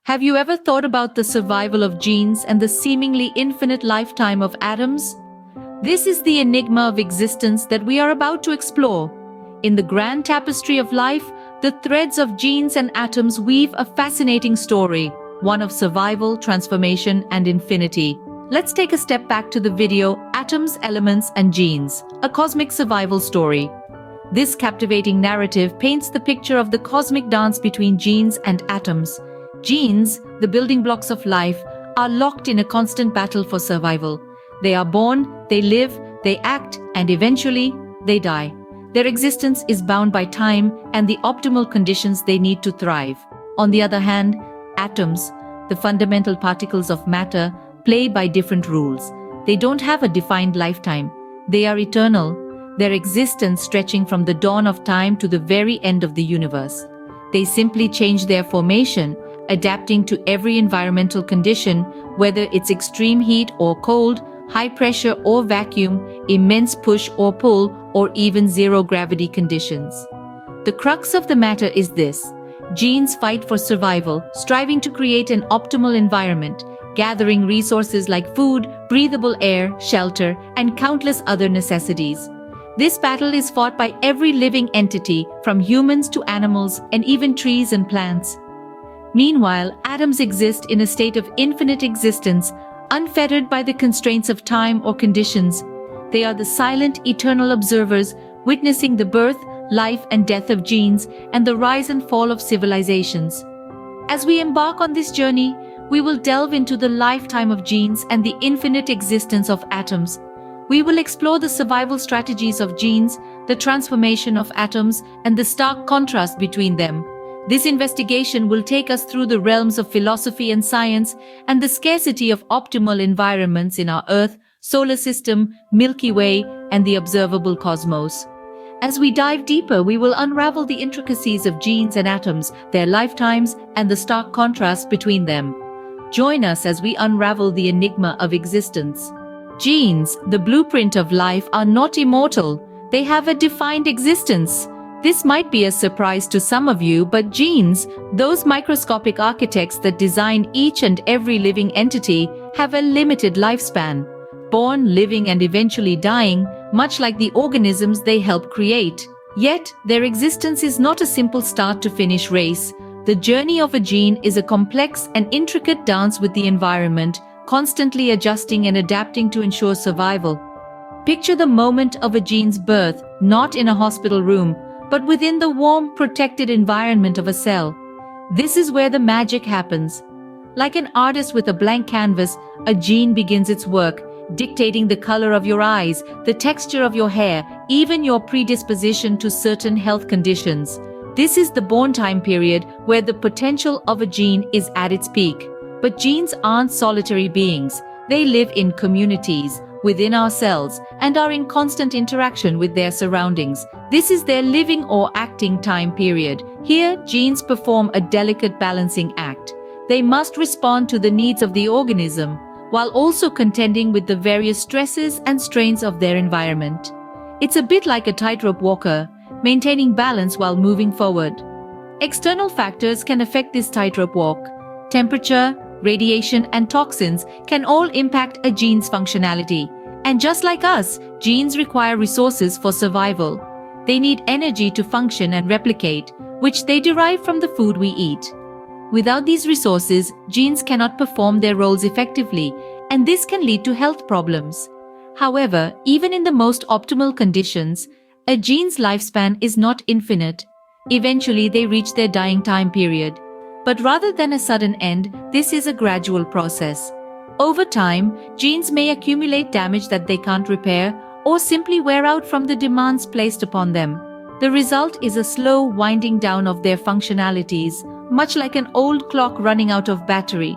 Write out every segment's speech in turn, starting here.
Have you ever thought about the survival of genes and the seemingly infinite lifetime of atoms? This is the enigma of existence that we are about to explore. In the grand tapestry of life, the threads of genes and atoms weave a fascinating story, one of survival, transformation, and infinity. Let's take a step back to the video Atoms, Elements, and Genes, a cosmic survival story. This captivating narrative paints the picture of the cosmic dance between genes and atoms. Genes, the building blocks of life, are locked in a constant battle for survival. They are born, they live, they act, and eventually, they die. Their existence is bound by time and the optimal conditions they need to thrive. On the other hand, atoms, the fundamental particles of matter, play by different rules. They don't have a defined lifetime. They are eternal, their existence stretching from the dawn of time to the very end of the universe. They simply change their formation, adapting to every environmental condition, whether it's extreme heat or cold, high pressure or vacuum, immense push or pull, or even zero gravity conditions. The crux of the matter is this: genes fight for survival, striving to create an optimal environment, gathering resources like food, breathable air, shelter, and countless other necessities. This battle is fought by every living entity, from humans to animals and even trees and plants. Meanwhile, atoms exist in a state of infinite existence, unfettered by the constraints of time or conditions. They are the silent, eternal observers, witnessing the birth, life, and death of genes and the rise and fall of civilizations. As we embark on this journey, we will delve into the lifetime of genes and the infinite existence of atoms. We will explore the survival strategies of genes, the transformation of atoms, and the stark contrast between them. This investigation will take us through the realms of philosophy and science and the scarcity of optimal environments in our Earth, solar system, Milky Way, and the observable cosmos. As we dive deeper, we will unravel the intricacies of genes and atoms, their lifetimes, and the stark contrast between them. Join us as we unravel the enigma of existence. Genes, the blueprint of life, are not immortal. They have a defined existence. This might be a surprise to some of you, but genes, those microscopic architects that design each and every living entity, have a limited lifespan. Born, living, and eventually dying, much like the organisms they help create. Yet, their existence is not a simple start-to-finish race. The journey of a gene is a complex and intricate dance with the environment, constantly adjusting and adapting to ensure survival. Picture the moment of a gene's birth, not in a hospital room, but within the warm, protected environment of a cell. This is where the magic happens. Like an artist with a blank canvas, a gene begins its work, dictating the color of your eyes, the texture of your hair, even your predisposition to certain health conditions. This is the born time period where the potential of a gene is at its peak. But genes aren't solitary beings. They live in communities, within our cells, and are in constant interaction with their surroundings. This is their living or acting time period. Here, genes perform a delicate balancing act. They must respond to the needs of the organism, while also contending with the various stresses and strains of their environment. It's a bit like a tightrope walker, maintaining balance while moving forward. External factors can affect this tightrope walk. Temperature, radiation, and toxins can all impact a gene's functionality. And just like us, genes require resources for survival. They need energy to function and replicate, which they derive from the food we eat. Without these resources, genes cannot perform their roles effectively, and this can lead to health problems. However, even in the most optimal conditions, a gene's lifespan is not infinite. Eventually, they reach their dying time period. But rather than a sudden end, this is a gradual process. Over time, genes may accumulate damage that they can't repair, or simply wear out from the demands placed upon them. The result is a slow winding down of their functionalities, much like an old clock running out of battery.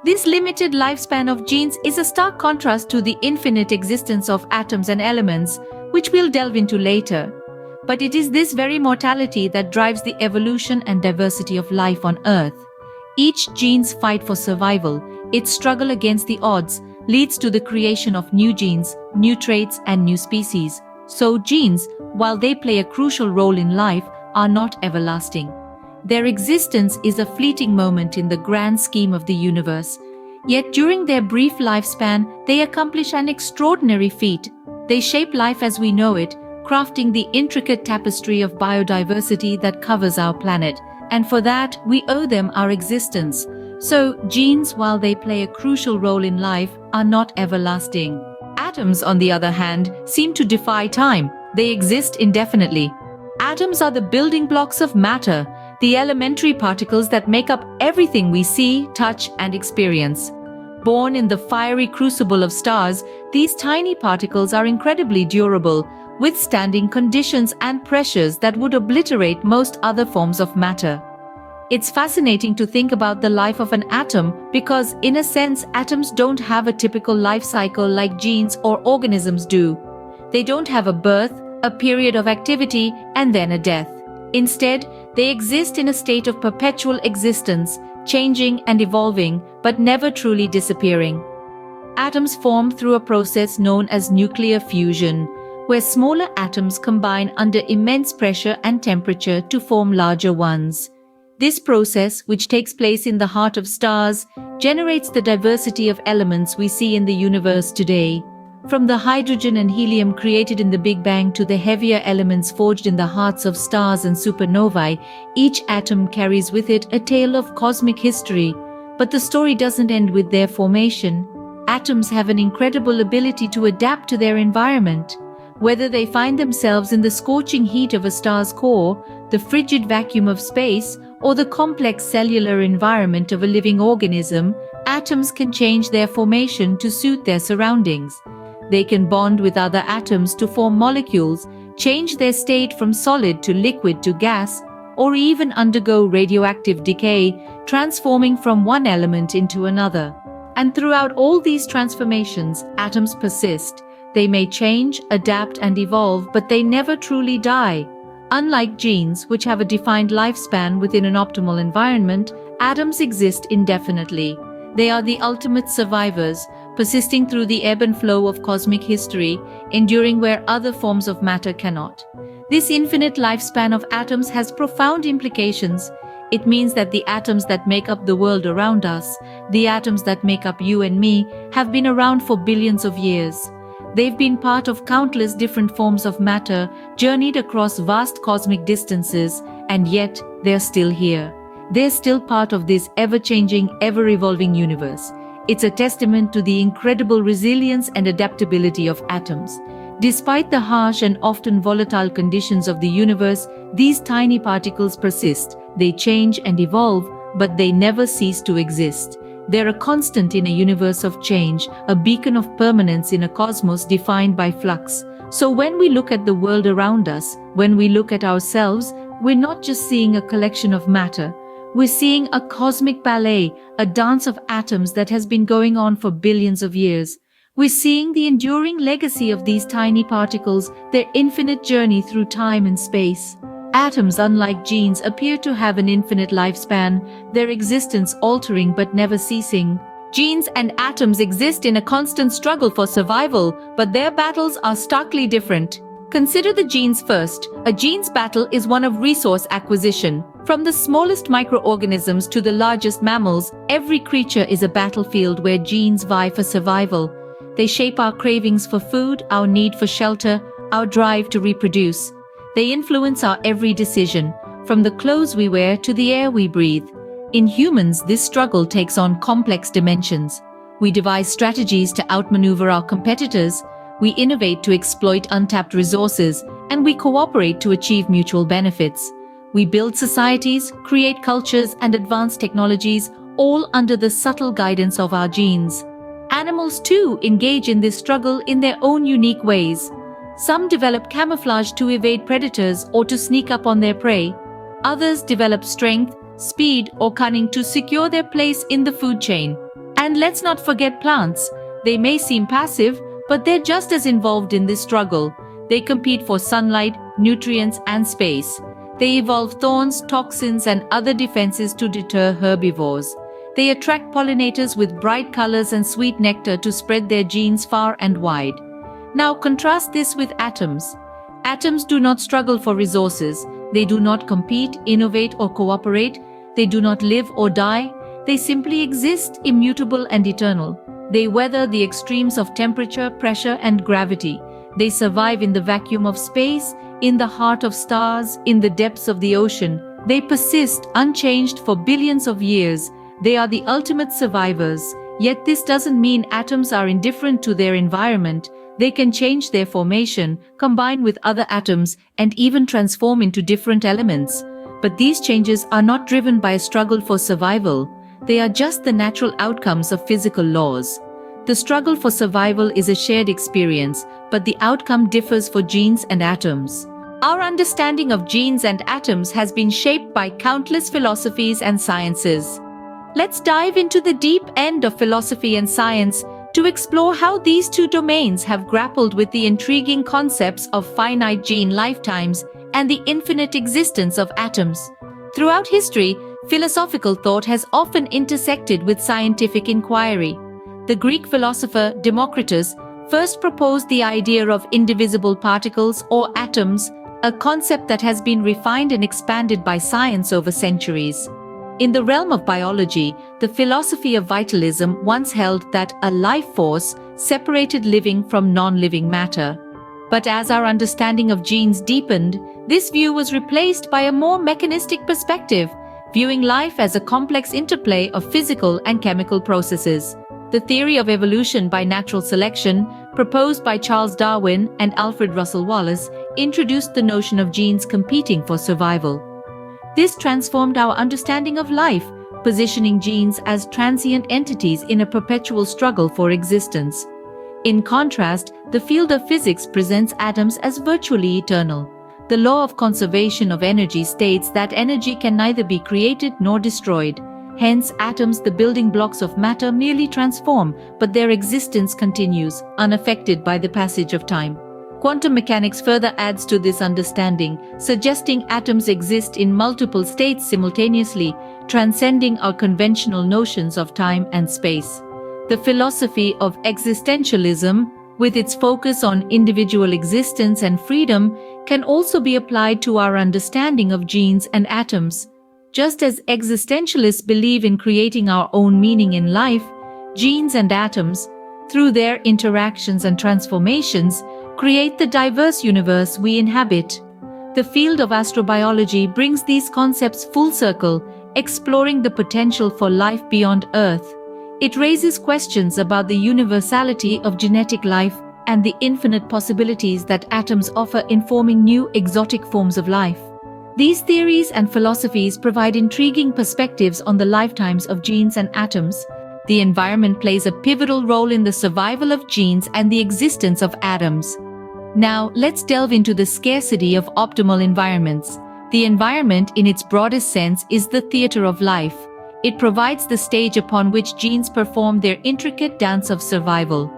This limited lifespan of genes is a stark contrast to the infinite existence of atoms and elements, which we'll delve into later. But it is this very mortality that drives the evolution and diversity of life on Earth. Each gene's fight for survival, its struggle against the odds, leads to the creation of new genes, new traits, and new species. So genes, while they play a crucial role in life, are not everlasting. Their existence is a fleeting moment in the grand scheme of the universe. Yet during their brief lifespan, they accomplish an extraordinary feat. They shape life as we know it, crafting the intricate tapestry of biodiversity that covers our planet. And for that, we owe them our existence. So, genes, while they play a crucial role in life, are not everlasting. Atoms, on the other hand, seem to defy time. They exist indefinitely. Atoms are the building blocks of matter, the elementary particles that make up everything we see, touch, and experience. Born in the fiery crucible of stars, these tiny particles are incredibly durable, withstanding conditions and pressures that would obliterate most other forms of matter. It's fascinating to think about the life of an atom because, in a sense, atoms don't have a typical life cycle like genes or organisms do. They don't have a birth, a period of activity, and then a death. Instead, they exist in a state of perpetual existence, changing and evolving, but never truly disappearing. Atoms form through a process known as nuclear fusion, where smaller atoms combine under immense pressure and temperature to form larger ones. This process, which takes place in the heart of stars, generates the diversity of elements we see in the universe today. From the hydrogen and helium created in the Big Bang to the heavier elements forged in the hearts of stars and supernovae, each atom carries with it a tale of cosmic history. But the story doesn't end with their formation. Atoms have an incredible ability to adapt to their environment. Whether they find themselves in the scorching heat of a star's core, the frigid vacuum of space, or the complex cellular environment of a living organism, atoms can change their formation to suit their surroundings. They can bond with other atoms to form molecules, change their state from solid to liquid to gas, or even undergo radioactive decay, transforming from one element into another. And throughout all these transformations, atoms persist. They may change, adapt, and evolve, but they never truly die. Unlike genes, which have a defined lifespan within an optimal environment, atoms exist indefinitely. They are the ultimate survivors, persisting through the ebb and flow of cosmic history, enduring where other forms of matter cannot. This infinite lifespan of atoms has profound implications. It means that the atoms that make up the world around us, the atoms that make up you and me, have been around for billions of years. They've been part of countless different forms of matter, journeyed across vast cosmic distances, and yet they're still here. They're still part of this ever-changing, ever-evolving universe. It's a testament to the incredible resilience and adaptability of atoms. Despite the harsh and often volatile conditions of the universe, these tiny particles persist. They change and evolve, but they never cease to exist. They're a constant in a universe of change, a beacon of permanence in a cosmos defined by flux. So when we look at the world around us, when we look at ourselves, we're not just seeing a collection of matter. We're seeing a cosmic ballet, a dance of atoms that has been going on for billions of years. We're seeing the enduring legacy of these tiny particles, their infinite journey through time and space. Atoms, unlike genes, appear to have an infinite lifespan, their existence altering but never ceasing. Genes and atoms exist in a constant struggle for survival, but their battles are starkly different. Consider the genes first. A gene's battle is one of resource acquisition. From the smallest microorganisms to the largest mammals, every creature is a battlefield where genes vie for survival. They shape our cravings for food, our need for shelter, our drive to reproduce. They influence our every decision, from the clothes we wear to the air we breathe. In humans, this struggle takes on complex dimensions. We devise strategies to outmaneuver our competitors, we innovate to exploit untapped resources, and we cooperate to achieve mutual benefits. We build societies, create cultures, and advance technologies, all under the subtle guidance of our genes. Animals, too, engage in this struggle in their own unique ways. Some develop camouflage to evade predators or to sneak up on their prey. Others develop strength, speed, or cunning to secure their place in the food chain. And let's not forget plants. They may seem passive, but they're just as involved in this struggle. They compete for sunlight, nutrients, and space. They evolve thorns, toxins, and other defenses to deter herbivores. They attract pollinators with bright colors and sweet nectar to spread their genes far and wide. Now contrast this with atoms. Atoms do not struggle for resources. They do not compete, innovate, or cooperate. They do not live or die. They simply exist, immutable and eternal. They weather the extremes of temperature, pressure, and gravity. They survive in the vacuum of space, in the heart of stars, in the depths of the ocean. They persist unchanged for billions of years. They are the ultimate survivors. Yet this doesn't mean atoms are indifferent to their environment. They can change their formation, combine with other atoms, and even transform into different elements. But these changes are not driven by a struggle for survival. They are just the natural outcomes of physical laws. The struggle for survival is a shared experience, but the outcome differs for genes and atoms. Our understanding of genes and atoms has been shaped by countless philosophies and sciences. Let's dive into the deep end of philosophy and science to explore how these two domains have grappled with the intriguing concepts of finite gene lifetimes and the infinite existence of atoms. Throughout history, philosophical thought has often intersected with scientific inquiry. The Greek philosopher Democritus first proposed the idea of indivisible particles or atoms, a concept that has been refined and expanded by science over centuries. In the realm of biology, the philosophy of vitalism once held that a life force separated living from non-living matter. But as our understanding of genes deepened, this view was replaced by a more mechanistic perspective, viewing life as a complex interplay of physical and chemical processes. The theory of evolution by natural selection, proposed by Charles Darwin and Alfred Russel Wallace, introduced the notion of genes competing for survival. This transformed our understanding of life, positioning genes as transient entities in a perpetual struggle for existence. In contrast, the field of physics presents atoms as virtually eternal. The law of conservation of energy states that energy can neither be created nor destroyed. Hence, atoms, the building blocks of matter, merely transform, but their existence continues, unaffected by the passage of time. Quantum mechanics further adds to this understanding, suggesting atoms exist in multiple states simultaneously, transcending our conventional notions of time and space. The philosophy of existentialism, with its focus on individual existence and freedom, can also be applied to our understanding of genes and atoms. Just as existentialists believe in creating our own meaning in life, genes and atoms, through their interactions and transformations, create the diverse universe we inhabit. The field of astrobiology brings these concepts full circle, exploring the potential for life beyond Earth. It raises questions about the universality of genetic life and the infinite possibilities that atoms offer in forming new exotic forms of life. These theories and philosophies provide intriguing perspectives on the lifetimes of genes and atoms. The environment plays a pivotal role in the survival of genes and the existence of atoms. Now, let's delve into the scarcity of optimal environments. The environment, in its broadest sense, is the theater of life. It provides the stage upon which genes perform their intricate dance of survival.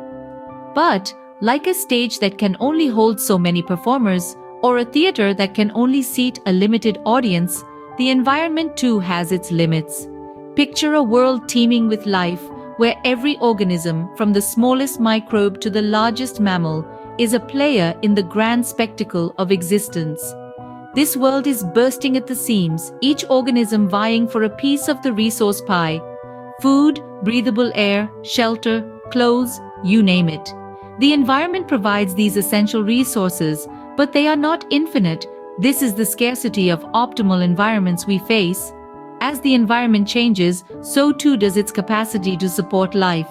But, like a stage that can only hold so many performers, or a theater that can only seat a limited audience, the environment too has its limits. Picture a world teeming with life, where every organism, from the smallest microbe to the largest mammal, is a player in the grand spectacle of existence. This world is bursting at the seams, each organism vying for a piece of the resource pie. Food, breathable air, shelter, clothes, you name it. The environment provides these essential resources, but they are not infinite. This is the scarcity of optimal environments we face. As the environment changes, so too does its capacity to support life.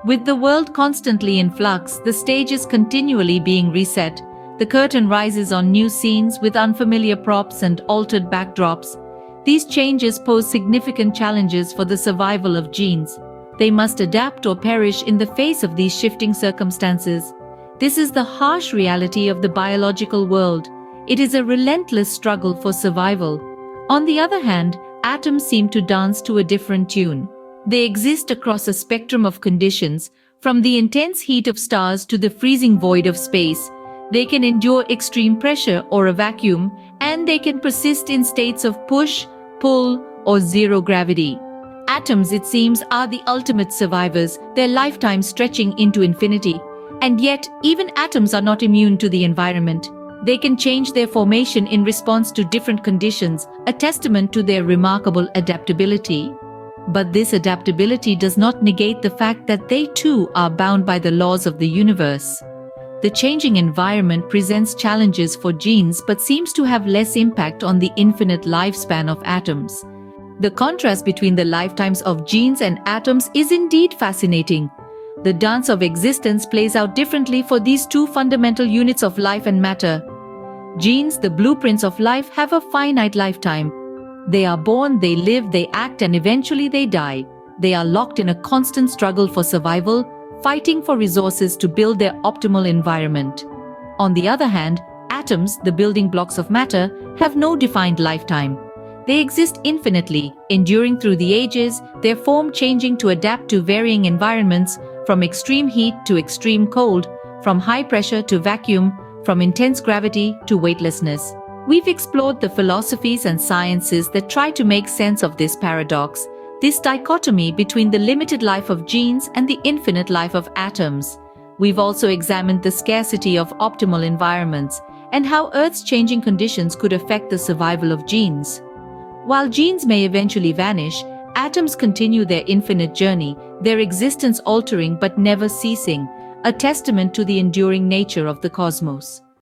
With the world constantly in flux, the stage is continually being reset. The curtain rises on new scenes with unfamiliar props and altered backdrops. These changes pose significant challenges for the survival of genes. They must adapt or perish in the face of these shifting circumstances. This is the harsh reality of the biological world. It is a relentless struggle for survival. On the other hand, atoms seem to dance to a different tune. They exist across a spectrum of conditions, from the intense heat of stars to the freezing void of space. They can endure extreme pressure or a vacuum, and they can persist in states of push, pull, or zero gravity. Atoms, it seems, are the ultimate survivors, their lifetime stretching into infinity. And yet, even atoms are not immune to the environment. They can change their formation in response to different conditions, a testament to their remarkable adaptability. But this adaptability does not negate the fact that they too are bound by the laws of the universe. The changing environment presents challenges for genes but seems to have less impact on the infinite lifespan of atoms. The contrast between the lifetimes of genes and atoms is indeed fascinating. The dance of existence plays out differently for these two fundamental units of life and matter. Genes, the blueprints of life, have a finite lifetime. They are born, they live, they act, and eventually they die. They are locked in a constant struggle for survival, fighting for resources to build their optimal environment. On the other hand, atoms, the building blocks of matter, have no defined lifetime. They exist infinitely, enduring through the ages, their form changing to adapt to varying environments, from extreme heat to extreme cold, from high pressure to vacuum, from intense gravity to weightlessness. We've explored the philosophies and sciences that try to make sense of this paradox, this dichotomy between the limited life of genes and the infinite life of atoms. We've also examined the scarcity of optimal environments and how Earth's changing conditions could affect the survival of genes. While genes may eventually vanish, atoms continue their infinite journey, their existence altering but never ceasing, a testament to the enduring nature of the cosmos.